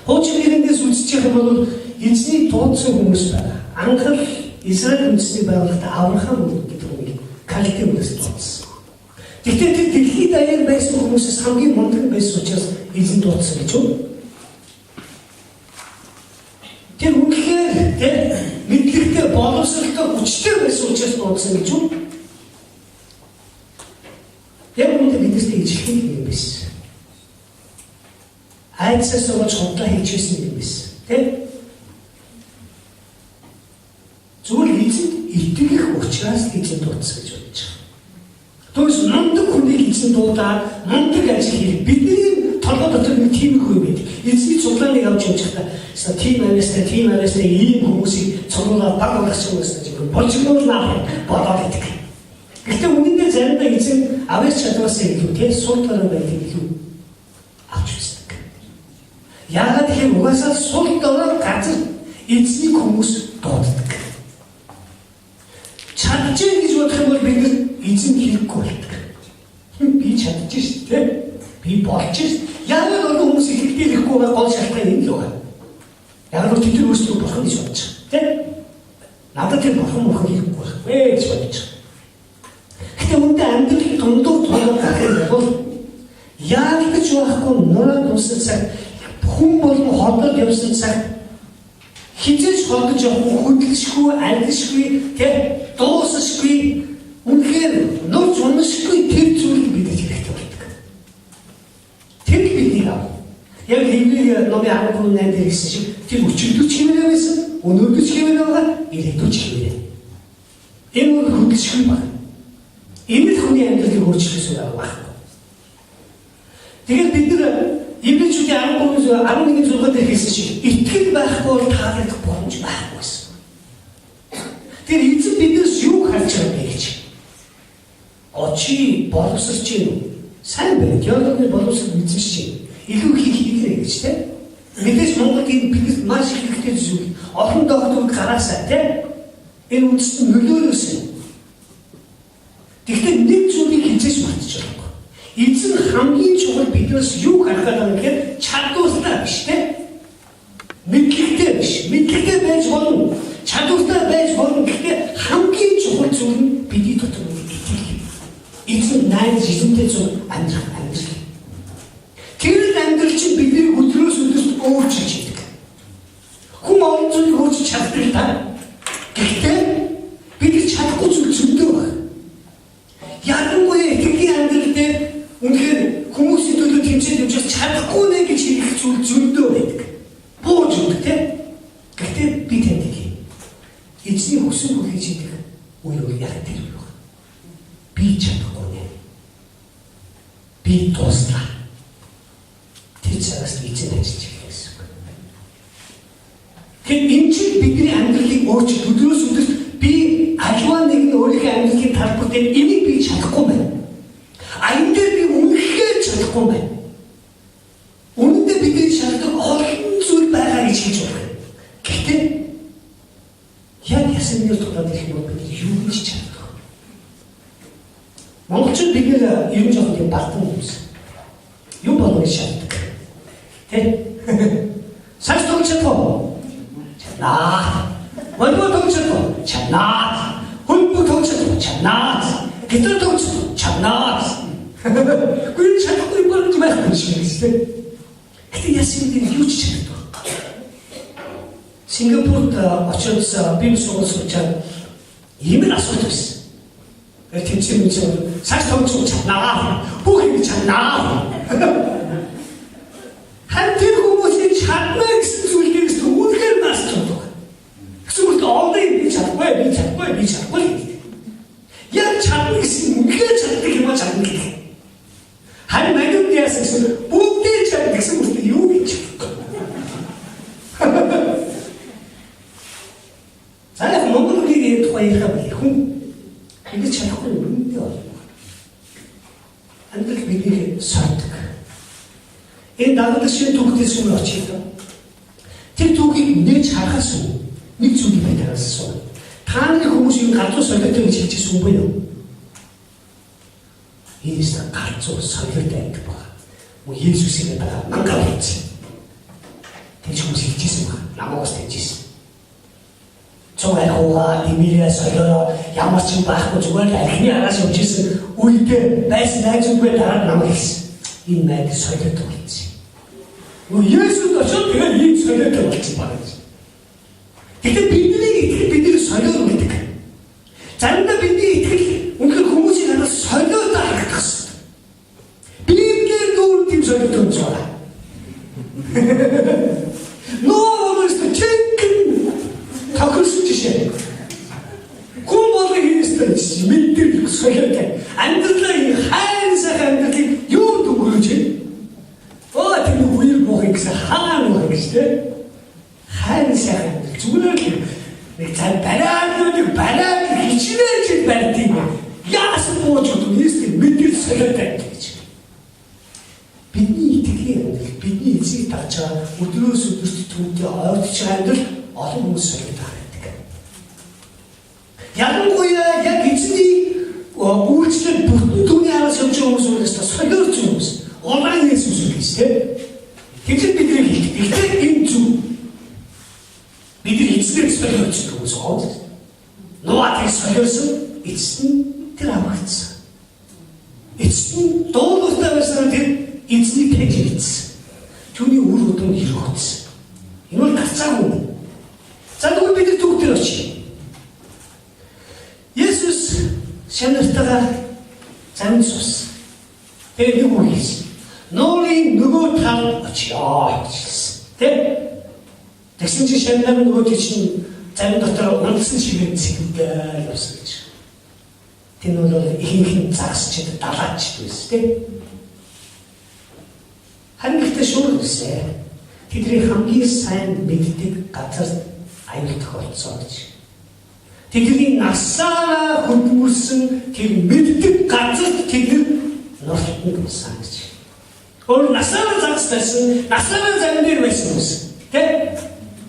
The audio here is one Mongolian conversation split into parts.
Хуучин нэгэндээс үзчих юм бол эзний дуудсан хүмүүс байна. Анхал Израиль үндэсний байгууллагад Авраам гэдэг хүнийг Калтиунаас дуудсан. Гэхдээ тэр дэлхийд даяар байсан хүмүүсээс хамгийн мундаг байсан учраас эзэн дуудсан гэж үү? Тэр үнэхээр мэдлэгтэй, боловсролтой, хүчтэй байсан учраас дуудсан гэж үү? Яг үүндээ биднээс ижлэх юм байсан. Айдсаас болж худлаа хийчихсэн юм байсан. Тэ? Зүгээр эзэнд итгэх учраас эзэн дуудсан гэж бодож байгаа. Түүнээс мундаг хүнийг эзэн дуудаад мундаг ажил хийх. Бидний толгой дотор нэг тийм их юм байдаг. Эзний цуглааныг авч явж байхдаа тийм араас ийм хүмүүсийг цуглуулаад баг болгочих юм гэсэн болжгоолнаа бодоод байдаг. Гэхдээ үнэндээ заримдаа эзэн авьяас чадваасаа илүү тийм сул дорой байдаг илүү авч үздэг. Яагаад гэхээр угаасаа сул дорой газар эзний хүмүүс дууддаг. Чадчих гэж бодох юм бол бид эзэн хэрэггүй болдог. Би чадчих шүү дээ. Би болж шүү. Яагаад олон хүмүүс ихтэй ирэхгүй байгаа гол шалтгаан энэ л байна. Яг л тэд өөрсдөө бурхан гэж бодож байгаа. Тэ? Надад тэр бурхан хийхгүй байх гэж бодож байгаа. Гэхдээ үүндээ амьдрал дундуур тулгуур гэх юм бол яг гэж байхгүй нураа дууссан цаг хүн болон ходод явсан цаг хизээж холдож явах хөдөлшгүй, ангишгүй, тэг дуусахгүй, үнэхээр нурж унашгүй тэр зүйлийг бид хэрэгтэй болдог. Тэр бидний аа. Яг Библийг номын 13-нд хэлсэн шиг тэр өчигдөр чимээрээ байсан, өнөөдөр чимээрээ байгаа, ирээдүйд чимээрээ. Энэ бол хөдөлшгүй байна. Энэ л хүний амьдралыг өөрчлөсөн байна. Тэгээд бид нар Ибличүүдийн 11 зүрхэнд хэлсэн шиг итгэл байхгүй бол таалагдах боломж байхгүйсэн. Тэр эзэн биднээс юу харж байгаа бэ гэж. Очи боловсрч юм. Сайн байна. Теологийн боловсрол эзэмш чинь. Илүү хийх гэж тийм. Мэдээж Монголд биднээс маш их хэрэгтэй зүйл. Олон доктор гараасаа тийм. Энэ үндэстэн нөлөөлөөсөн. Тэгэхдээ нэг зүйлийг хизээж мартаж байгаа. Эзэн хамгийн чухал биднээс юу харах гэдэг нь гэхээр чадвартай биш тийм. Мэдлэгтэй биш. Мэдлэгтэй байж болно. Чадвартай байж болно. Гэхдээ хамгийн чухал зүйл нь бидний дотор итгэл. Эзэн найз эзэнтэй зүйл амьдрах амьдрал. Тэр амьдрал чинь бидний өдрөөс өдөрт өөрчилж идэг. Хүн олон зүйлийг өөрчилж чаддаг та. Гэхдээ бид чадахгүй зүйл зөндөө байна. Ялангуяа итгэлийн амьдрал дээр үнэхээр хүмүүсийн төлөө тэмцээд явж чадахгүй нэ гэж хэлэх зүйл зөндөө байдаг. Бууж өгдөг тийм. Гэхдээ би танд хэлье. Эзний хүсэл хийж идэх үе бол яг тэр үе байна. Би чадахгүй нэ. Би туслаа. Тэр цагаас эзэн ажиллаж ирэх гэсэн үг. Тэгэхээр энэ чинь бидний амьдралыг өөрчилж өдрөөс өдөрт би альва нэг нь өөрийнхөө амьдралын талбар дээр энийг би чадахгүй байна. Аян дээр би үнэхээр чадахгүй байна. Үнэндээ бидний шалтгаан олон зүйл байгаа гэж хэлж байна. Гэхдээ яг ясны тулаад ирэх юм бол бид юу гэж чадах вэ? Монголчууд бид нэр ер нь жоохон юм бартан хүмүүс. Юу болов гэж шаарддаг. Тэ? Сакс тоглож чадах. Чаднаа. Волейбол тоглож чадах. Чаднаа. Хөлбөмбөг тоглож чадах. Чаднаа. Гитар тоглож чаднаа. Гүн чадахгүй болж байх юм шиг тийм. Гэтэ ясны дээр юу ч чаддаг. Сингапурт очиж би суусчаад ийм асуудал байсан. Тэр тэмцээн үгүй сакс тоглож чаднаа. Бүх юм чаднаа. Хан тэр хүмүүсийн чадна гэсэн зүйлээс үнэхээр нас чаддаг. Эсвэл олон би чадахгүй. Яг чадна гэсэн үнэхээр чаддаг юм чадна. Харин манайд яасан гэсэн бүгдээ чаддаг гэсэн үг юу гэж. Цааш Монголын тухай ярих хүн ингэж чадахгүй юм дээ. Амьдрал бидний сордог. Энэ даглагчийн түүхээс өмнө очив. Тэр түүхийг нээж харахаас нэг зүйл байгаад асуув. Та нар хүмүүс юм галзуу солиотой гэж хэлчихсэн үгүй юу? Иймээс галзуу солиотой байдаг баг. Есүсийн дараа мангал болсон. тэгж хүмүүс хэлжсэн байна. Намайг бас тэгжсэн. Цогтой хуугаа димэрээ солиороо ямар ч юм байхгүй зүгээр л архины араас явжсэн үедээ байсан найзуудгүй дараа намайг хэлсэн. Энэ найз солиотой болсон. Есүс очоод тэгээд ийм солиотой болсон байна. Тэгэхээр бидний итгэл бидний солиор үлдэх. Заримдаа бидний итгэл үнэхээр хүмүүсийн араас солиотой харагдах хэрэгтэй. Библиэр дүүр тийм солиотой юм байна. Нөөс чекэн тохирсон жишээ. Хүн болгон хийсэн мэддэг солиотой. Амьдралын хайр сайхан амьдралыг юу дүгрэж тийм үеэр мох гэсэн хаана мох гэсэн хайр сайхан зүгээр л нэг цаг бараад хичнээн барьд юм. Яасан бууж өгдөг юм мэддэг солиотой гэж. Бидний итгэлийн амьдрал бидний эзийг дагж байгаа өдрөөс өдөрт түүнтэй ойртож байгаа амьдрал олон хүмүүс солиотой харагддаг. Ялангуяа яг эзний үйлчлэл бүтэн түүний араас явж байгаа хүмүүс өөрөөсөө солиорч хүмүүс. Улаан Есүс үгээс тэгж бидний хэлдэг. Гэхдээ энэ зүг бидний эзнэр солиорч хүмүүс гоо. Нуатыг солиорсон эзэн тэр авахсан. Эзэн дуулууртай байсан тэр эзнийг тэгж хийсэн. Түүний үр өдөн хэрэгсэн. Энэ бол гацаагүй. За тэгвэл бид түүх дээр очив. Есүс шанартаа замд суусан. Тэгээд юу хийсэн? Нуурын нөгөө талд очиё гэсэн. Тэгсэн чинь шанар нөгөө чинь зам дотор унтсан шиг цэгдэл явсан гэж. Тэр нь бол ихэнх загсчид далаач байсан. Харин ихтэй шуурх гэсэн. Тэдний хамгийн сайн мэддэг газар аюул тохиолдсон гэж. Тэдний насаараа хөдөлмөрсөн тэр мэддэг газарт тэд нортон болсон гэж. Өөр насаараа загссан, насаараа зам дээр байсан хүмүүс.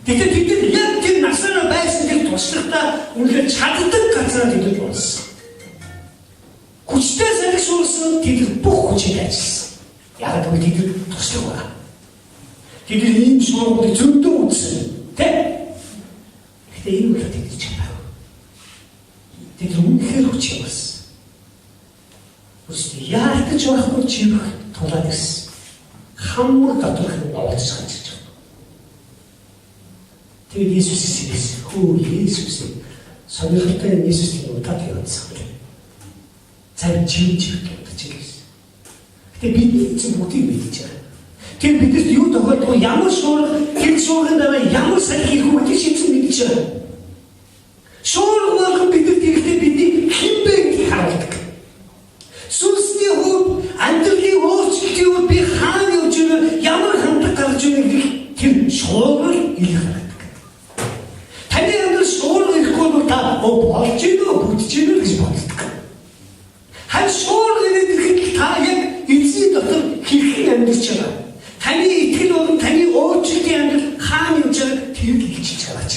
Тэгэхээр тэд яг тэр насаараа байсан тэр туршлагатаа үнэхээр чаддаг газараа тэд болсон. Хүчтэй салхиулсан тэд бүх хүчийг ажилласан. Яг л тэд туршлага байна. Тэд ийм шуургууд зөндөө үзсэн. Гэхдээ энэ бол тэд чадаагүй. Тэд үнэхээр хүчтэй болсон. Үстэй яалтаж байхгүй чивх тулаад ирсэн. Хаммар доторх нь олж хачиж байна. Тэгээд Есүсээс хэлсэн. Хөө Есүс сонирхолтой Есүсийн удаад явуулсан. Цай чив гэж хэлсэн. Гэтэ бидний эзэн бүгдийг мэдж байгаа. Тэр бидэнд юу тохиолдох ямар шуурга, тэр шуурганд дараа ямар салхи хийх үү гэж эзэн мэдж байгаа. Шуурга болгон бидэнд ирэхдээ бидний хэн бэ гэж хаалдаг. Сүнсний хувьд амьдралын өөрчлөлтийн үед би хаана явж байгаа, ямар хандлага гарч байгааг тэр шуурга илэрх харагддаг. Таны амьдрал шуурга ирэхгүй бол та болж ийгөө бүтж ийгөө гэж боддог. Хан шуурга ирэхэд та яг эзний дотор хэрхэн амьдарч байгаа. Таны итгэл болон таны өөрчлөлтийн амьдрал хаана явж байгааг тэр хэлж чараач.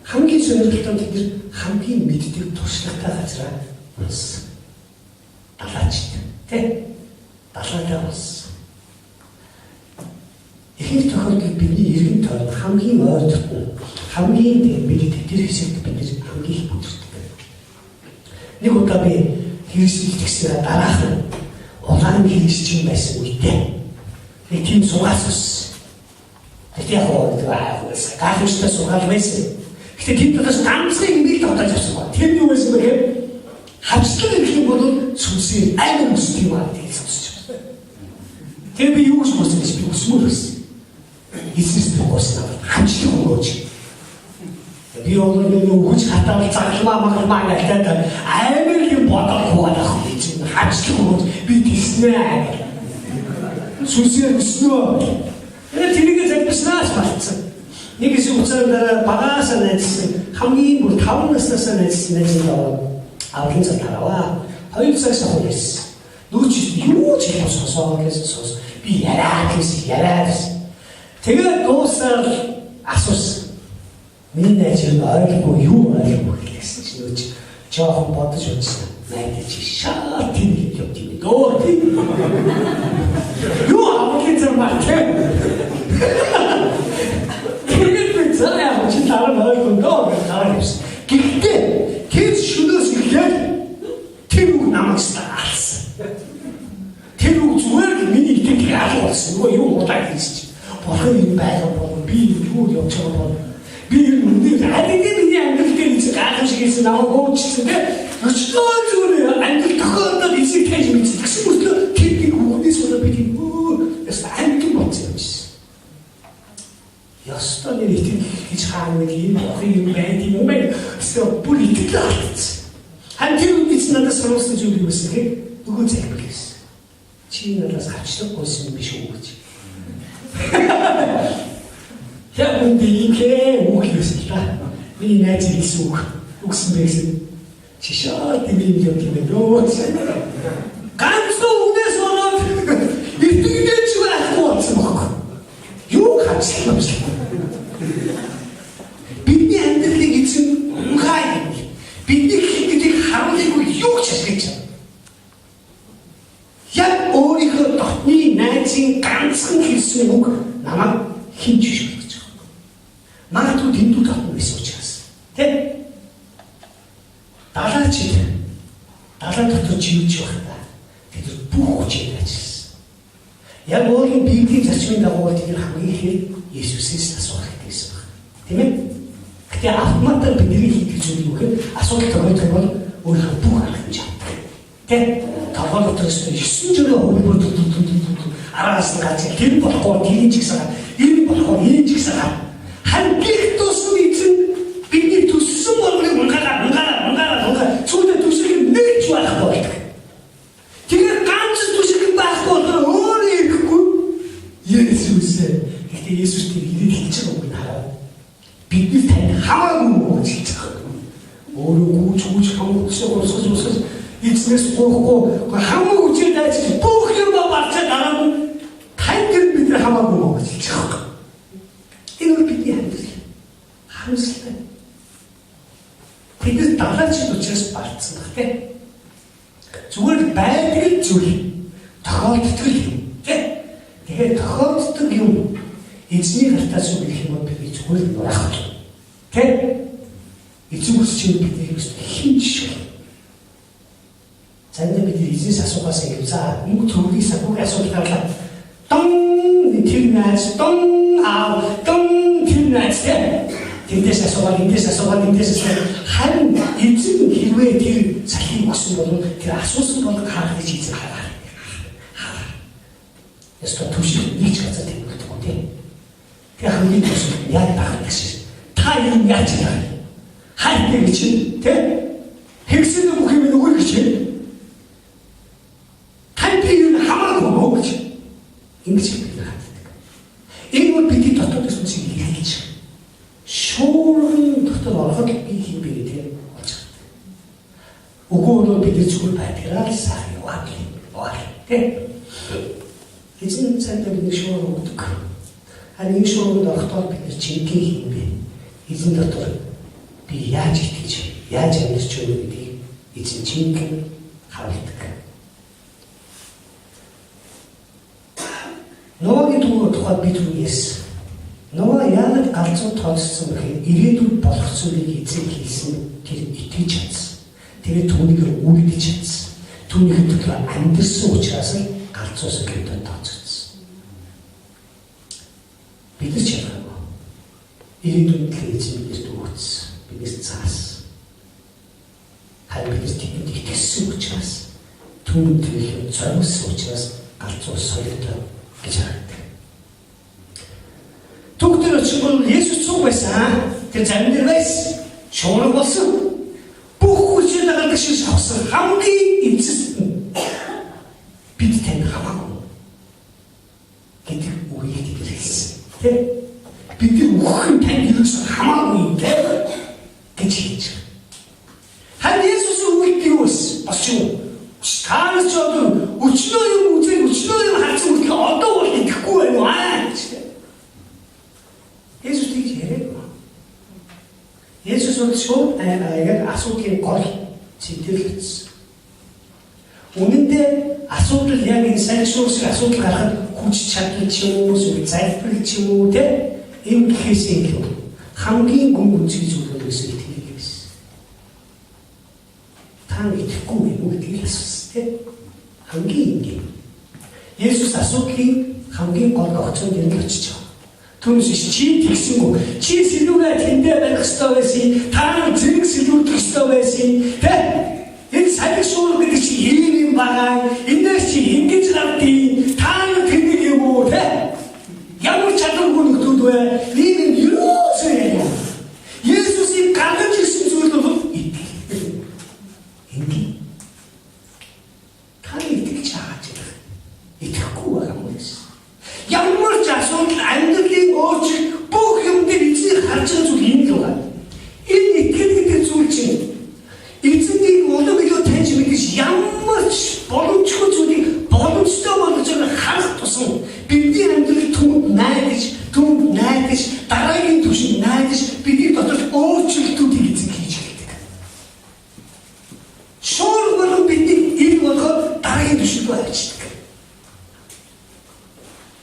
Хамгийн сонирхолтой бид хамгийн мэддэг туршлагатай газраа унсан. Далаачд. Далаатай унсан. Ихэнх тохиолдолд бидний эргэн тойрон хамгийн ойр дотно хамгийн бид тэр хэсэгт бид хамгийн их бүдэрдэг. Нэг удаа би Христэд тэгснээр дараах нь улаан христчин байсан үедээ нэг тийм сугаас ус. Тэгтээ яг гахуштай сугаал байсан. Гэтэ тийм дотоос ганцхан имийг тогтоож авсан ба. Тэр юу байсан бэ гэхээр хавцлаг гэх юм бол сүнсийн амар өсөлт юм аа гэж сонсч байна. Тэр би юу гэж бодсон гэж би өсмөр байсан. Эцэст богосноо хамчлаг өгөөч. Би өөрөө өгөж хатаал цагламаа гэдэг амар юм бодохгүй байх гэж хамчлаг өгөөч би тийснэ. Сүнсээр өснөө. Тэрийг залбиснаас болцсон. Нэг хэсэг хугацаанд дараа багаасаа найзсан хамгийн бүр 5 наснаас найзсан аврын цал тараваа 2 цагаас хойш нүүч юу ч юм сонсоо гэсэн би яраа гэсэн. Тэгээд дуусаад асуусан. Миний найз нь ойлгохгүй юу гэсэн чинь нүүч жоохон бодож үзсэн. Найдаж шаа тийм юм явж байна. Юу 말해. 그게 있잖아요. 지금 나를 넣을 건도 나를 없어. 그때 계속 쉬어서 그냥 태국 남았어. 알았어. 태국 중앙에 민이 이렇게 가져왔어. 이거 못하겠지. 보고 배가 보고 비유 욕처럼 보고 비유 문제 아니 그냥 안 들게 이제 가끔씩 있어 나오고 치는데 어쩌면 안 들 그것도 익숙해지면 익숙해서 깊이 구분해서 비리고 그래서 안 들었지. 여섯 년이 이 차원이 뭐이 매디 몸에 서 뿌리기도 하지. 한 태국 미친나다 서로서 준비고 있으니 누구 재밌겠어. 지인나라서 같이 섞고 있으면 미시고 오지. 야, 근데 이게 오기였습니다. 이 나지리 속 옥순백스 지셔한테 민경기면요. 간수 운에서는 이 뜨개치고 않고 없어. 요 같이 없어. 빛이 안 들리기 좀 뭔가 빛이 기기들이 하루되고 요 자식이죠. 야, 우리가 덕분이 나진 강성 길수록 나만 힘 주시고 있죠. 나도 님도 덕분에 쏘지었어. 네? 나라지들, 나라도 지우지한다. 그래도 부고지해야지. 야, 모든 비밀이 자신이라고 어떻게 하고 이게 예수스에서 소화가 됐어. 때문에 그때 아무것도 비밀이 기준이고 그 아소리 더면 우리가 부가는 점. 때 더가로 들었을 때 순전히 오리로 두두두두두 알아서 같이 길 받고 일인직사가 일 받고 일인직사가 한 길도 숨이 있은 비밀 두 수성으로 뭔가 손에 두 수를 늘 좋아하고 있다. 지금 깜짝 두 수를 받고 어리 그고 예수세 그때 예수님이 이렇게 찍어보나 비슷한 하마구 진짜 어려고 조조하고 서서 이쯤에서 오고 하마구 찔다지 뽀그려봐 봤자 나는 타이틀 비들 하마구 먹어 진짜 이걸 비디 안 들려 한시간 비들 달라지도 just 말씀하게 зүгээр байдаг зүйл тохиолддог юм тий. Тэгэхээр тохиолддог юм эзний гартаас үгэх юм би зүгээр нурах тий. Эзэн үсчийн бидний хин шиг. Зандаа бид эзнээс асуугаас ингэ за мөнгө төргийс агууг асуултаа тон тэр найз тон тэр найз тий. Тэндээс асуугаад харин эзэн хэрвээ тэр цахим өгсөн бол тэр асуусан бол хаах гэж эзэн хараа. Ястаа түшиг нэг ч газар тэмүүлдэг юм тий. Тэр хамгийн түшиг яг байх гэсэн. Та юм яаж яах? Хайртай гэж тий. Хэгсэн бүх юм нөгөө гэж. Хайртай юм хамаагүй нөө гэж. Ингэж бид хатдаг. Энэ бол бидний дотоодос үсэг хэлж. шуурын дотор ороход би хин бэ гэдэг болж байна. Өгөөрөө бид зүгээр байдгаар сайн яваа гэх. Эзэн цаатаа бид шуурын өгдөг. Харин энэ шуурын орохдоо бид жинхэнэ хин бэ. Эзэн дотор би яаж итгэж, яаж амьдарч байна гэдгийг эзэн жинхэнэ харуулдаг. Ноагийн тухайд бид түүнээс Ноа яагаад галзуу тооцсон гэхээр ирээдүйд болох зүйлийг эзэн хийсэн тэр итгэж чадсан. Тэгээд түүнийг үлдэж чадсан. Түүний төлөө амьдрсан учраас л галзуус гэдэг тооцогдсон. Бид ч чадахгүй. Ирээдүйд л эзэн бидэнд өгсөн. Бидээс цаасан. Харин бид тэнд итгэсэн учраас түүнд төлөө зориулсан учраас галзуус солиотой гэж харагдав. Түгтэр очил Есүс цуг байсан. Тэр замдэр байсан. Шуурга болсон. Бүх хүчээр дагалдаг шиг авсан хамгийн эцэст бид тань хамаагүй гэдэг үгийг хэлсэн. Тэ? Бидний үхэн тань юусэн хамаагүй гэж хэлж. Харин Есүс үгийг юус бас юу? Таанаас ч одоо өчнөө юм үзээ өчнөө юм харсан үгийг одоо бол итгэхгүй байна аа гэж. Есүс тийж яриаг. Есүс өчөө аяг асуудлын гол цэнтрэлсэн. Үнэндээ асуудал яг энэ салшуурс асуудал гарахад хүч чадал ч юм уу, залбирал ч юм уу те энэ гэхээс илүү хамгийн гүн үнцгий зүйл өсөж тийг байсан. Та итгэхгүй юм уу гэдгийг асуусан те. Хамгийн энгийн. Есүс асуудлыг хамгийн гол огцон дээр нь очиж байгаа. Түүнээс чи тэгсэнгүү. Чи сэлүүрээ тэндээ барих ёстой байсан. Та зэрэг сэлүүрдэх ёстой байсан. Тэ? Энэ салшуур гэдэг чи ийм юм байгаа. Энээс чи ингэж гардыг. Та тэнийг юм уу тэ? Ямар чадваргүй нөхдөд вэ? Ийм юм юусоо юм. Есүсийг гаргаж ирсэн зүйл бол итгэл. Энгийн. Та итгэж байгаа ч итгэхгүй байгаа юм байна. Ямар ч асуудал амьдралын өөрчлөлт бүх юм дээр эзнийг харж байгаа зүйл юм л байна. Энэ итгэл гэдэг зүйл чинь эзнийг улам илүү таньж мэдэж ямар ч боломжгүй зүйлийг боломжтой болгож харах тусам бидний амьдрал түнд найдаж дараагийн түвшинд найдаж бидний дотор өөрчлөлтүүдийг эзэн хийж хэлдэг. Шуург болгон бидний ил болгоод дараагийн түвшинд авчдаг.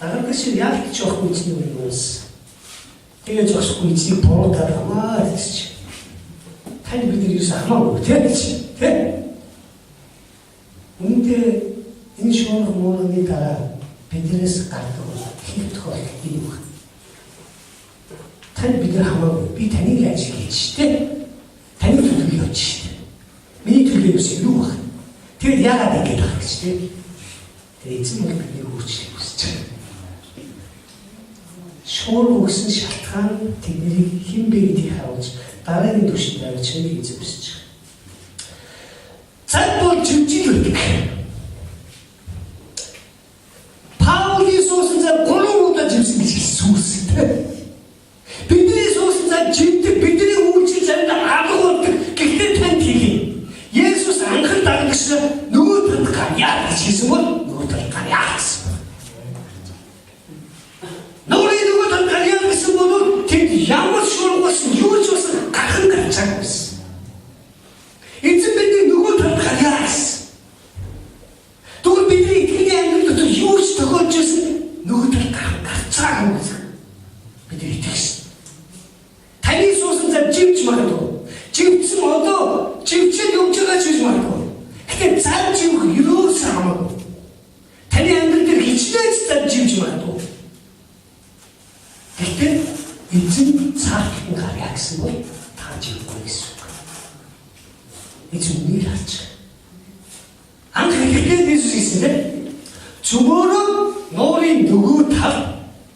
Дараагийн шиг яг ч явахгүй эзний үгнээс тэгээд зогсохгүй эзнийг буруудаад хамаа гэж тань бидний юус хамаагүй тийм. Үүнтэй энэ шуург мөрөний дараа биднээс гардаг хийх тохиолдол юм байна. Тань бид нар хамаагүй би таныг ажил хийж тийм. Таны төлөв явж шүү дээ. Миний төлөв юус юу байна? Тэгээд яагаад ингэж байгаа гэж тийм. Тэгээд эзэн бол бидний өөрчлөлт хүсэж байгаа. Шуург өгсөн шалтгаан тэднийг хэн бэ гэдгийг харуулж дараагийн түвшинд авч чиг эзэн хүсэж байгаа. Цаг бол жимжиг байдаг. Паулийн суусан за 3 удаа жимсэн гэж хэлсэн. Бидний суусан за жимдэг бидний үйлчлэл заримдаа агуулдаг гэхдээ танд хийх. Есүс анхны дагагч нөгөө талд гарьяа гэж хэлсэн бол нөгөө талд гарьяа гэсэн. Ямар шуургаас юу ч бас гархан гарчаагүй байсан. Эзэн бидний нөгөө талд гарьяас. Тэгвэл бидний итгэлийн амьдрал дотор юу ч тохиолж байсан нөгөө талд гархан гарцаагүй байсан. Бид итгэсэн. Таны суусан зам живж магадгүй. Живсэн одоо живчэл явж байгаа ч гэж магадгүй. Гэхдээ зам живх юусаа хамаагүй. Таны амьдрал дээр хичнээн зам живж магадгүй. Гэхдээ эзэн цаатан гарьяа гэсэн бол тааж явахгүй гэсэн үг. Эзэн үнийг харж байгаа. Анх хэлэхдээ Есүс хэлсэн дээ. Зөвөрөө нуурын нөгөө тал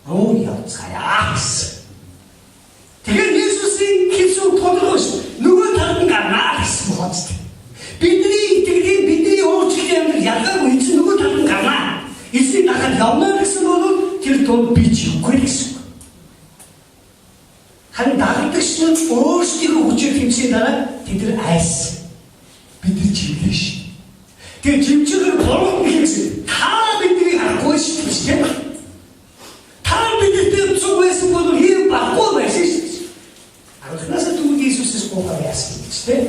руу явцгаая гэсэн. Тэгэхээр Есүсийн хэлсэн тодорхой шүү. Нөгөө талд нь гарнаа гэсэн боцтой. Бидний итгэлийн бидний өөрчлөлт амьдрал ялгаагүй эзэн нөгөө талд нь гарнаа. Эзний дахад явна гэсэн бол тэр дунд би ч үгүй гэсэн. Харин дагагч нь өөрсдийнхөө хүчээр хэмжээ дараа тэд нар айс. Бид нар живлээ шүү. Тэгээ живчээр бороо гэсэн. Та бидний харахгүй шүү дээ. Та бидний зүг байсан бол ийм баггүй байсан шүү. Анхнаасаа түгэл Иесусээс гоогаа яасан гэж тийм.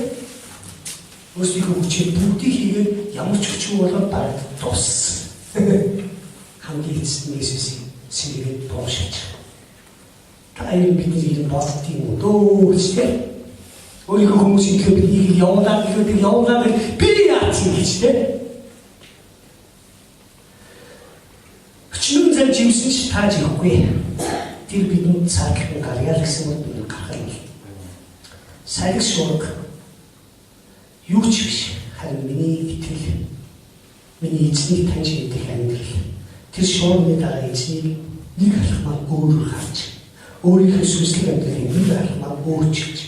Өөрсдийнхөө хүчээр бүгдийг хийгээд ямар ч хүчгүй болоод баг туссан. Хамгийн эцэст нь Иесусийн сэргээд боошиж. Аян бидний бодт юм дөө гэжтэй. Өөрийнхөө хүмүүсийн төлөө биднийг явуулаад би яачих гэж тийм. Өчнөн зам жимсэн ч тааж явахгүй. Тэр бидний цаагийн гарьяал гэсэн үг бид гаргах юм. Салхи шуурга юу ч биш. Харин миний итгэл, миний эзнийг таньж мэдэх амьдрал. Тэр шуурганы дараа эзнийг нэг алхмаар өөрөөр харж өөрийнхөө сүнслэг амьдралыг нэг алхмаар өөрчилж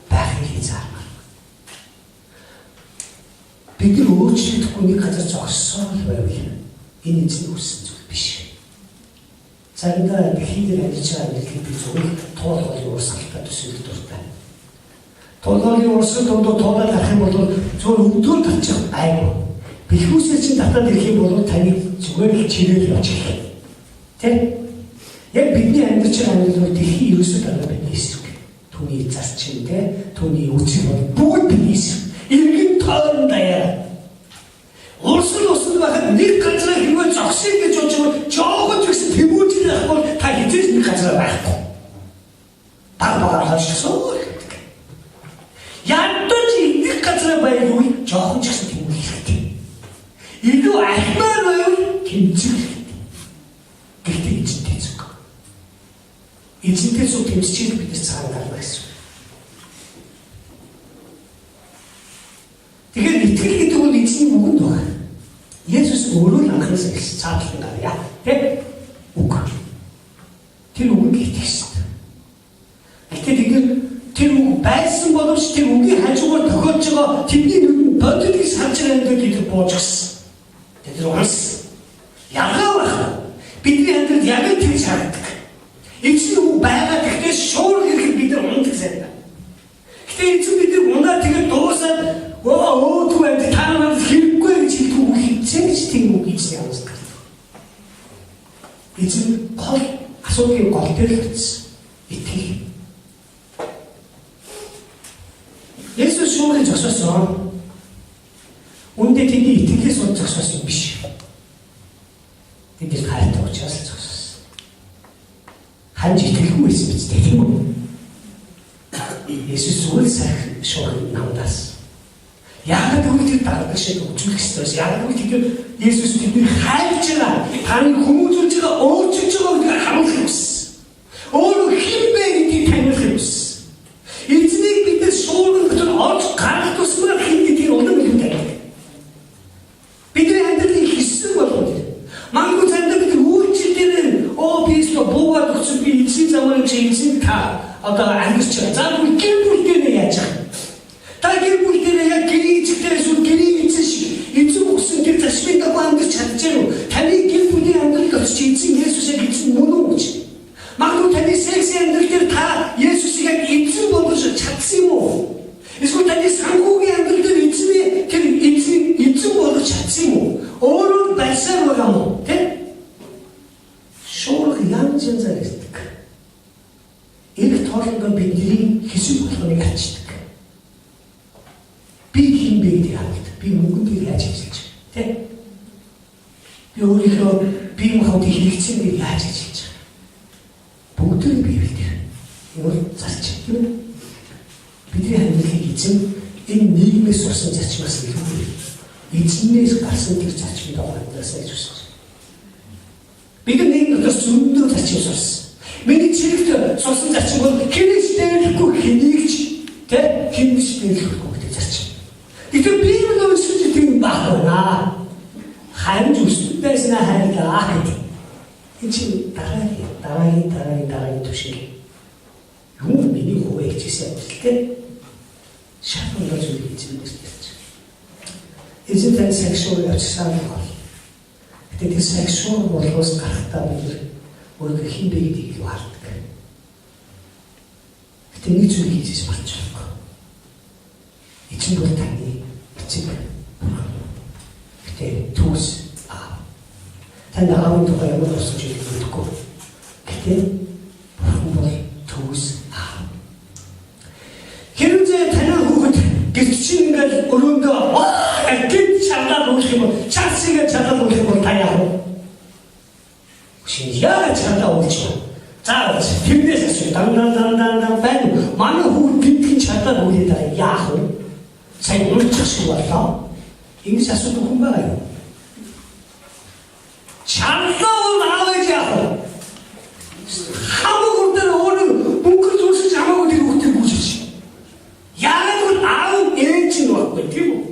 байхыг хязгаарна. Бид нар өөрчлөгдөхгүй нэг газар зогссоор байвал энэ эзний хүссэн зүйл биш. Заримдаа дэлхийд амьдарч байгаа амьдралыг би зөвхөн туулгын урсгалтай төсөөлж дуртай. Туулгын урсгал дондоо туулаад гарах юм бол зөвхөн өвдөөр татчих айгүй. Бэлхүүсээ чинь татаад ирэх юм бол таныг зүгээр л чирэл явж эхэлнэ. Тэ? Яг бидний амьдарч байгаа амьдрал дэлхийн ерөөсөө дараа бидний эсрэг. Түүний зарчим тэ, түүний үсэг бол бүгд бидний эсрэг. Иргэн тоон даяар. Урсан байхад нэг газараа хэрвээ зогсъё гэж бодож байгаа жоохон ч гэсэн тэмүүлжил авахгүй та хизээж нэг газараа байхгүй. Багаар хашсан. Ядаж нэг газараа байвал жоохон ч гэсэн тэмүүлэх хэрэгтэй. Илүү ахмаар байвал тэмцэх хэрэгтэй. Гэхдээ эзэнтэй зүг. Эзэнтэй зүг тэмцэж бид цаана гарна гэсэн. Тэгэхээр итгэл гэдэг нь эзний үгэнд байна. Есүс өөрөө анхнаасаа хэлсэн цаатлан гарья. Тэ? Үг. Тэр үгийг итгэсэн. Тэгэхээр тэр үг байсан боловч тэр үгийн хажуугаар тохиолж байгаа тэдний нүдэнд бодитыг санаж амьдрал гэдэг бууж гисэн. Тэр унс. Ягаа байна. Бидний амьдрал яг тэр шаарддаг. Эзний үг байгаа гэхдээ шуурх хэрэг бид нар ундаг сайн. Гэхдээ эзэн бидний унаа тэгээд дуусаад түүнд таанаас хэрэггүй гэж хэлдэг үг хичээж тийм үг эзний амс гардаг. Эзэн гол асуудлын гол дээр л үтсэн. Итгэл. Есүс шүүрийг зогсоосон. Үндэ тэний итгэлээс бол зогсоосон биш. Тэний хайртай учраас л зогсоосон. Ханж итгэлгүй байсан биз дээ тийм үү? Есүс үл сайхан шүүрийг намдаас. Яг л тэр дараагийн шиг үжүүлэх ёстой. Яг л тэр Есүс тэднийг хайж байгаа. Таны хүмүүжүүлж байгаа, өөрчилж байгааг харуулах юмсан. Өөрөө хэн бэ гэдгийг таниулах юмсан. Эзнийг бид шуурын дотор олж гарах тусмаар хэн гэдгийг улам илүү таних. Бидний амьдралын хэсэг болгоод мангуу цаанда бид үйлчлэлээр бисо буугаад өгсөн би эзний замаар чи эзэн та одоо амьдч байгаа. За бүр гэр бүлтэй яаж байгаа. Та гэр бүлтэй яг гэрийн эцэгтэй эсвэл гэрийн эзэн шиг эзэн өгсөн тэр зашмын дагуу амьдарч чадчихэв үү? Таны гэр бүлийн амьдралд очиж эзэн Есүсийг эзэн мөн үү гэж. Магадгүй таны секси амьдрал дээр та Есүсийг яг эзэн болгож чадсан юм уу? Эсвэл таны санхүүгийн амьдрал дээр эзний тэр эзэн болгож чадсан юм уу? Өөрөө байсаар байгаа юм уу? Тэ? Шуурх янз янзаар ирдэг. Их тоолонгоо бидний хэсэг болгоныг ачдаг. Би хин бэ гэдэг харагд. Би мөнгөндөө яаж ажиллаж байгаа. Тэ? Би өөрийнхөө бие махбодыг хэрэгцсэн дээр яаж ажиллаж байгаа. Бүгдийг бивэл тэр. Энэ зарч тийм үү? Бидний амьдралыг эзэн энэ нийгмээс сурсан зарчмаас илүү эзнээс гарсан тэр зарчмыг авахаас гэж хүсэж байна. Бид нэг дотор зөндөө зарчим сурсан. Миний зэрэгт сурсан зарчим бол хинээс дээрэхгүй хэнийг ч тэ хинээс дээрэхгүй гэдэг зарчим. Тэгэхээр би юу нөөсөж тийм байна. Хайрж үстэйс на хайрлаа гэдэг. Энэ чинь дараагийн түшиг. Юу миний хувь хийжсэн амжилттай шатны зүйл эзэнээс ирж. Эзэнтэй сексуал явцсан бол. Тэгээд сексуал болохоос гарахтаа бид өөрөө хин бэ гэдгийг юу хардаг. Тэгээд нэг зүйл хийж марч байгаа. Эзэн бол таны эцэг. Тэгээд түүс танд аавын тухай ямар болсон ч мэдэхгүй. Гэхдээ бурхан бол түүс аав. Хэрвээ танай хүүхэд гэрчин ингээл өрөөндөө гид чангалаад үлдэх юм бол чарсыг чангалаад үлдэх юм бол та яах вэ? Шинжлэх чангалаад үлдчих. За тэрнээс асуу дан байна. Манай хүүхэд гидгийн чангалаад үлдэх яах вэ? Сайн үлдчих шиг боллоо. Ингэж асуудаг хүн байгаа юу? Чангалаа аавж яах вэ? Хамаагүй дээр өөрөө бүнгэр зүрсэж хамаагүй тэр хүүхдээ бүжиж. Яг л аав ээж нь баггүй тийм үү?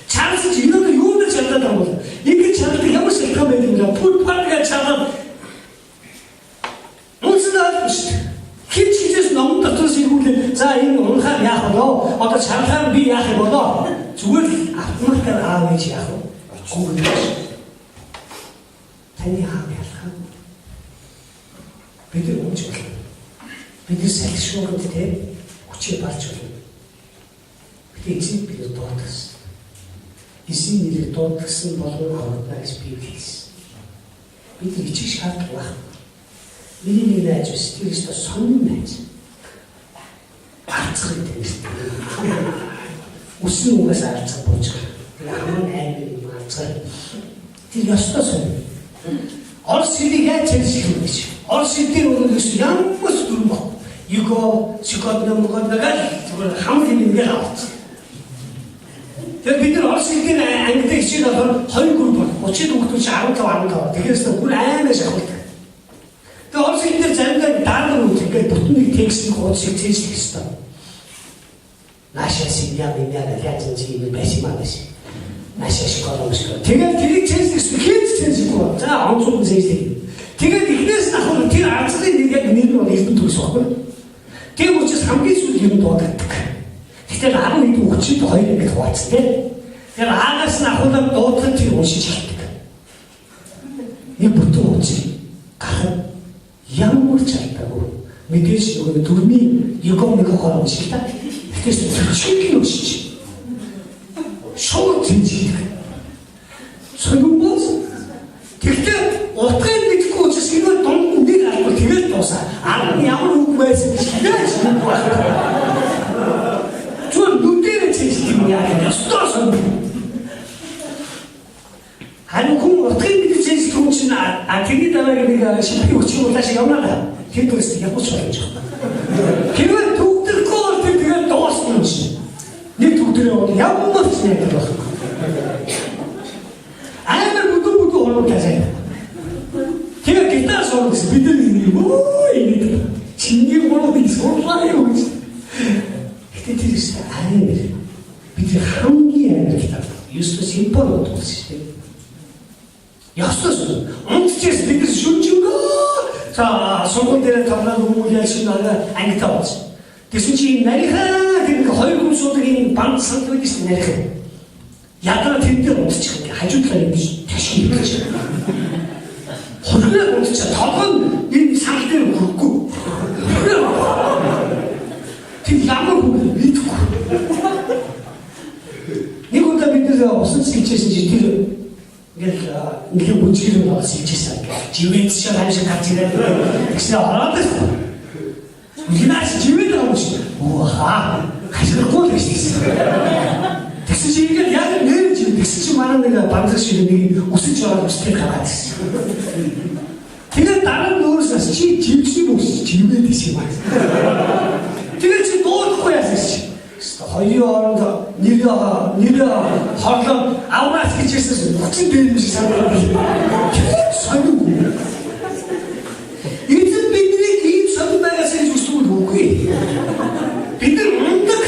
Чангалж ирээд юу нэ чангалаад байгаа бол ингэ чангалах ямар шалтгаан байдаг юм бэ? Пут патга чангалаад үнсдээ шүү дээ. Хичээс ном дотроос иргүүлээ. За энэ унахаар яах вэ? Одоо чангалахаар би яах юм болоо? Зүгээр автоматар аав ээж яах вэ? Очгүй. Таны аав яах вэ? Бид өнж болно. Бид сексуалд тэ хүчээр барж болно. Бид эцэг бид дуудсан. Эсийн нэрээр дуудсан болгон аврагнаас бий хийсэн. Бид ичиг шаардлага байна. Миний нэг найз стилист сонин найз. Арцгын тэнэс. Үсэн угаас арцсан болж байгаа. Ямар аймаг ганцаар. Тэр ёстой сонь. Орос хэлийг яаж хэлэх юм гэж. Орос хэлээр өөрөөс ямар ч дүрм баг. Его шоколадномгоо зүгээр хам хэмнээр авчихсан. Тэгээд бид нар орос хэлээр англи хичээл болоод 2 групп бол 30 хүүхдүүд 15. Тэгэхээс бүр аймаа шахуулдаг. Тэгээд орос хэлээр заримдаа даалгавар үүх ингээд бүтнийг текстийг хуудсыг цээжлэх хэрэгтэй. Наша семья меня навязывает им бэсимадас. Наша школа мышка. Тэгээд тэрийг цээжлэх хэд цээжлэхгүй. За онцгой цээжлэх. Тэгээд ихнээс ахвал тэр арцлын нэг яг нэр нь эрдэнэ төгс баггүй. Тийм учраас хамгийн сүүл юм дуудагддаг. Тэгэхээр 11 хүүхэд 2 ингэж хуваацсан тийм. Тэгэхээр аагаас нь ахуулаад дуудахад тэр уншиж хэлдэг. Нэг бүтэн уншиж гарах ямар ч алдаагүй. Мэдээж нөгөө дөрмийн егомыг хохоор уншиж та. Тэгэхээр чиг уншиж. Шууд зинжих. Сонирхол. Тэгэхээр утгыг мэдгүй учраас энэ дунд нэг албар тэгээд дуусаа. Ямар үг байсан гэж яаж мэдгүй байна. Чүр нүдэрэ чийсэн яа ёстой сон. Харин хүн утгыг мэдж чийсэн хүн чинь тэрний дараагийн нэг шимпи өчиг удаа шиг явнаа. Тэр төрөс явуулж болж байгаа. Хэрвээ төгтөргүй бол тэгээд дуусна юм шиг. Нэг төгтөрөө ямар ч нэг байхгүй. Амар бүдүү хорвоо тасаа. Тэгээ гитар сонгос бидний өө чиний болоод ისორлаа юу гэж. Гэтэ тэр их амар. Бид хамгийн амар гитар. Юустоос импорт болсон шүү дээ. Ястас онцгой бид шүнжэнгөө. За сонгон дээр тавлаа хүмүүлээ шинээр ангитаа болсон. Тэсэн чи нарийнхаа тэр 2 хүн суудаг банд санал байсан нарих. Ядаа тэндээ унтчих ингээ хажуудлаа ингэж ташиг хийж. Хорхоо унтчих толгон энэ санал дээр хөрөхгүй. Тэр ямар хүн мэдгүй. Нэг удаа бид нэр усан сэлжсэн чи тэр ингээл бүжгээр нь сэлжсэн. Живэд шиг хаашаа гарч ирээд тэгсэн ороод байсан. Гинаш живэд авах шиг. Уаа хашгирахгүй л байсан. Тэгсэн чи ингээд яг нэр чи тэгсэн чи манай нэг банзаг шиг нэг үсэж ороод үстэй гараад ирсэн. Тэгээд дараа нь өөрөөс чи живсэн үс живэд шиг байна. Тэгээд чи дуудахгүй яасан чи. Хоёрын оронд нэр хорлоо авраач гэжсэн хүчин дээр биш санагдав. Санагдав. Эцэг бидний ийм санагдагаас нь зүсгүүл үгүй. Бид нар ундаг.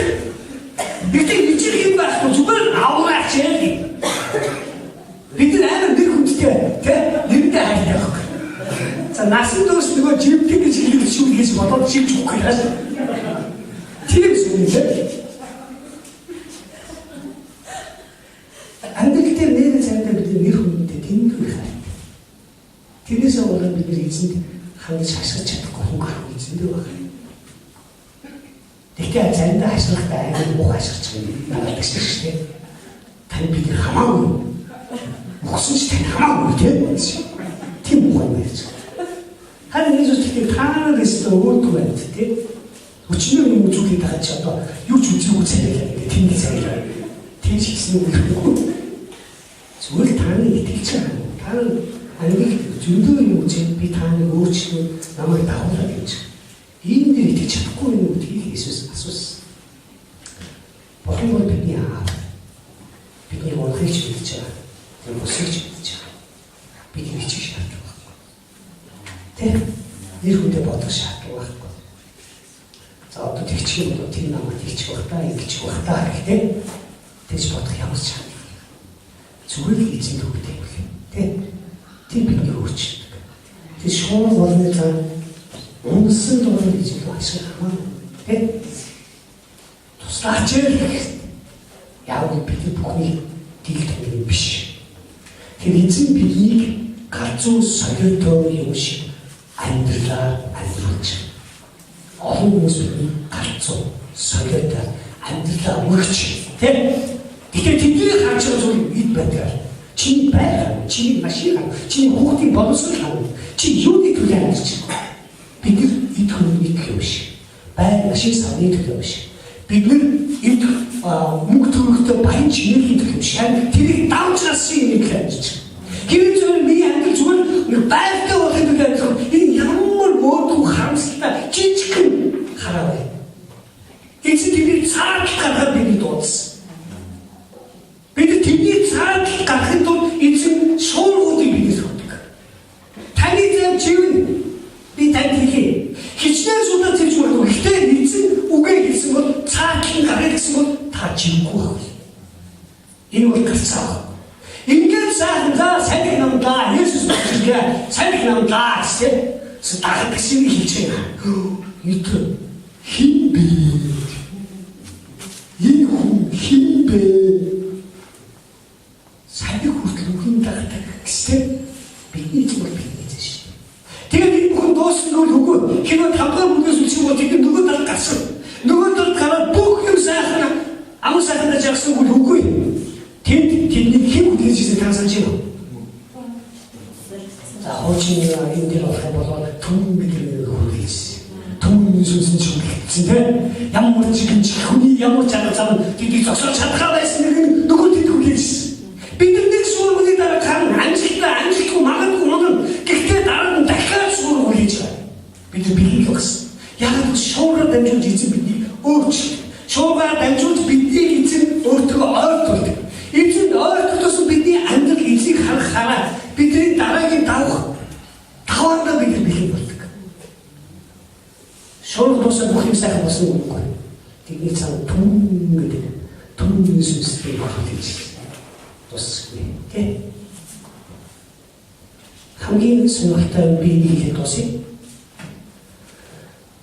Бид ичрэх юм байхгүй зүгээр авраач яа. Бид нар амар нэр хүндтэй тий нэртэй хайдаг. За насан турш нөгөө живдэг гэж хэлэх шүү гэж бодоод живж үгүй яасан. Тийм зүйл. Англи дээр нэр цаанаа бид нэр хүнтэй тэнэг байх. Тэрнээс болоод бид эзэнд хангаж хашгирч чадахгүй хүн гарах эзэндээ байна. Тэгэхээр заримдаа хашгирахтай англи муу хашгирч байгаа гэсэн шүү дээ. Таны бид хамаагүй. Мөсөн ч тань хамаагүй тийм муу юм байж. Харин Иесус тэгэхээр таанаас өөртөө байна тийм. Өчнөө юм үзүүлээд байгаа ч одоо юу ч үзээгүй царай гэдэг тийм царай. Тийм хийсэн үг. Зүгээр таны итгэж байгаа. Та англи зөндөө юм үзээд би таны өөрчлөө намайг дагуулаад гэж. Ийм дээр итгэж чадахгүй юм уу гэдгийг Иесус асуусан. Бурхан бол бидний аав. Бидний урахыг мэдж байгаа. Тэр бүсгийч мэдж байгаа. Бидний хичээх шаардлага байхгүй. Тэ нэр хүндээ бодох шаардлага байхгүй. За одоо тэгчих юм бол тэр намайг хийчих байх та, ингэчих байх та гэхдээ тэгж бодох ямар ч шаардлага. Зүгээр л эзэн төгтэй юм хэ. Тэ бидний өөрчлөлт. Тэр шуурал болны цаа унсан дурын эзэн төгтэй ашиглах юм. Тэ туслаач яг бидний бүхний дийлдэх юм биш. Тэр эзэн биднийг галзуу солиотой юм шиг амьдралаар амьдруулж. Олон хүмүүс бидний галзуу солиотой амьдралаа өгч. Тэ тэгэхээр тэдний харж байгаа зүйл эд байдаг. Чиний байр, чиний машин, чиний хүүхдийн боловсрол, чи юуны төлөө амьдарч байгаа. Бид нар эд хөрөний төлөө биш. Байр, машин, савны төлөө биш. Бид нар эд мөнгө төрөх өөртөө баян чимээгийн юм шиг тэрийг давж гарсан юм гэж. Хэвээ зөв миний англи зүгээр байлтай болох юм гэж энэ ямар мөөдгүй харамсалтай жижигхэн хараа бай. Эцэг тэрийг цааш гаргаад биний дуудсан. Бид тэрний цааш гарахын тулд эзэн шуургуудыг бидээс өгдөг. Таны зөв живэн би танд хэлье. Хичнээн судаа зэвж болов. Гэхдээ эзэн үгээ хэлсэн бол цааш гарах гэсэн бол та живгүй байх. Энэ бол гарцаа. Ингээд сайхнаа салхи намдаа Есүс хэлээ. Салхи намдаа гэсэн сэтгэл гэсэн хэлж байна. Итэ хин бэ? Энэ хүн хин бэ? Салхи хүртэл үгийн дагдаг гэсэн бидний зүгээр хэлсэн шүү. Тэгээд энэ бүхэн дуусна бол үгүй. Хинөө тавхан бүгээс үсэх бол тийм нөгөө тал гарсан. Нөгөө тал гараад бүх юм сайхна ам сайхнаа жагсан бол үгүй. Тэнд тэдний хэн хүлээж ирсэн санаж байна. За хоочин энэ дээр болох болоод түмэн бидний хүлээж. Түмэн Иесусийн чиглэлсэн тийм ямар ч юм хүний ямар ч арга зам тэдийг зогсоож чадхаа байсан нэг нөгөө тэд хүлээж. Бид нэг suurмны дараа ган амжилтгүй магадгүй гэхдээ дараа нь дахиад суурь хүлээж байгаа. Бид бэлэг өгсөн. Яг л шуураар дамжуулж эзэн бидний өөрчлөлт. Шуураар дамжуулж бидний эзэн өөртөө ойртуулдаг. Эзэн ойртолсон бидний амьдрал эзийг харахаараа бидний дараагийн даваандаа бид бэлэн болдог. Шуурх тусаа бүх юм сайхан болсон үгүй. Тэний цаана түн гэдэг түн Иесустэй хэлж тусгүй. Тэ? Хамгийн сонирхолтой би нэг тусыг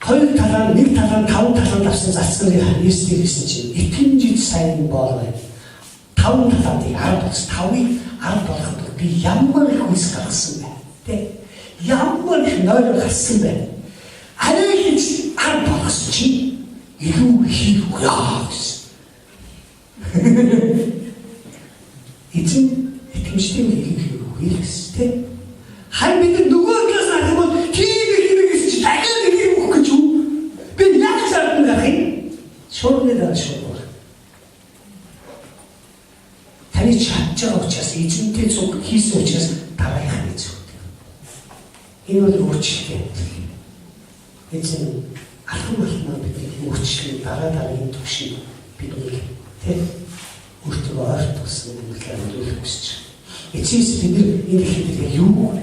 хоёр талаа нэг талаа таван талаа авсан зарцны Иесус гэсэн чинь итгэмжид сайн боолой. Таван талаадыг 10-5-ыг 10 болгоход би ямар их хүс гаргасан бэ? Тэ? Ямар их нойр гарсан бэ? Арай хийж 10 болгосон чи илүү хийх гэсэн. Эзэн итгэмжтэй хийх хэрэгстэй. Харин бид нөгөө талаас харах бол тийм их чи дахиад нэг өгөх гэж юу? Би яг цаатан гарах юм. Шуурны дараа шуурна. Таны чадж байгаа учраас эзэнтэй зүг хийсэн учраас дараах нь зүгтэй. Энэ бол өөрчлөлт. Эзэн алхам бидний өөрчлөлт дараагийн түвшин бидний өөртөө ойртуулсан юм хэлэх хүсэж байна. Эцэс бид энэ хэлбэрийг юу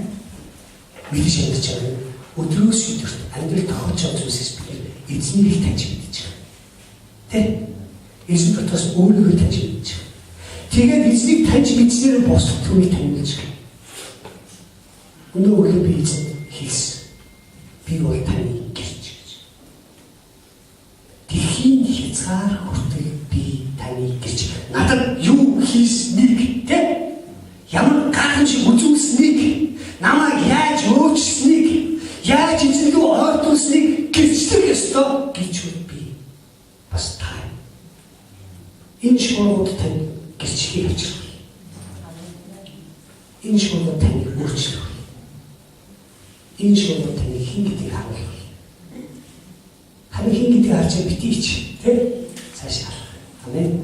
мэдэж чадж байгаа. Өдрөөс өдөрт амьдрал тохиолж байгаа зүйлсээс бид эзнийг таньж мэдэж байгаа. Тэ? Эзэн дотроос өөрийгөө таньж мэдэж байгаа. Тэгээд эзнийг таньж мэдснээр босох түүнийг таньж байгаа. Өнөөдөр би эзэн хийсэн. Би бол таны гэрч гэж. Тэхийн хязгаар хүртэл би таны гэрч. Надад юу хийснийг тэ? Ямар гайхамшиг үзүүлснийг, намайг яаж өөрчилснийг, яаж эзэн рүү ойртуулсныг гэрчлэх ёстой гэж би бас таа. Энэ шуургууд тань гэрчлэхийг авчирх. Энэ шуургууд таныг өөрчлөх. Энэ шуургууд таныг хэн гэдгийг харуулах. Харин хэн гэдгийг харж битийч тэ? Цааш харах. Амен.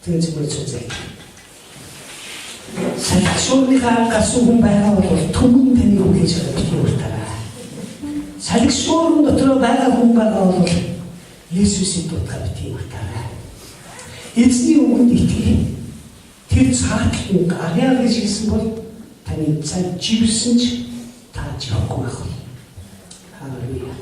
Тэр зүгээр зүгтэй. Салхишуурныхаа гарсан хүн байгаа бол түмэн таны үгээс битгий уртаарай. Салхишуурн дотор байгаа хүн байгаа бол Есүсийн дутгаа битгий уртаарай. Эзний үгэнд итгэе. Тэр цаатлын гарьяа гэж хэлсэн бол таны цаа живсэн ч та живхгүй байх. Халелуя.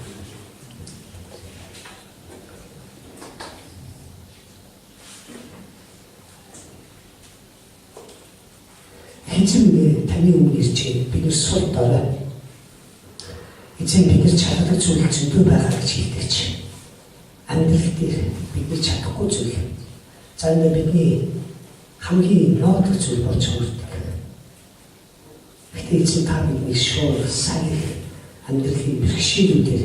Эзэн таны өмнө ирж бид нар сул дараа эзэн бид нар чаддаг зүйл зөндөө байгаа гэж хэлдэг чи. Амьдрал дээр бид нар чадахгүй зүйл. Заримдаа бидний хамгийн ноодох зүйл болж хүрдэг. Гэтэ эзэн та бидний шууд сайн амьдралын бэрхшээлүүдээр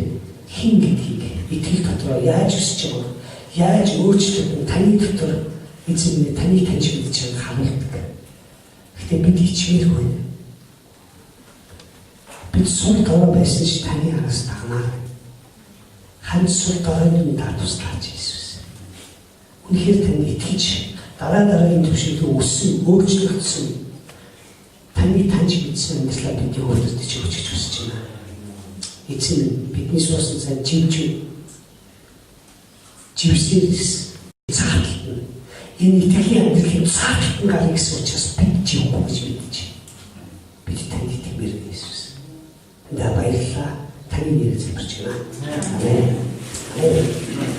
хин гэдгийг итгэл дотроо яаж өсөж байгаа, яаж өөрчлөлт таны дотор эзэн таны таньж мэдж байгааг харуулдаг. Гэтэ бид ичмээргүй. Бид сул дорой байсан ч таны араас дагнаа. Хан сул доройн та туслаач Иесус. Үнэхээр танд итгэж дараагийн төвшинлөө өссөн, өөрчлөгдсөн таны таньж мэдсэн амьдралаа бид өөртөө өгч хүсэж байна. Эцэг бидний суусан сайн живсээрс цаатална. Энэ итгэлийн амьдралын цааталтан гарах гэсэн учраас бид живгүй гэж мэдэж. Бид танд итгэмээр Иесус. Танд баярлалаа. Таны нэрээр залбирч байна. Амен.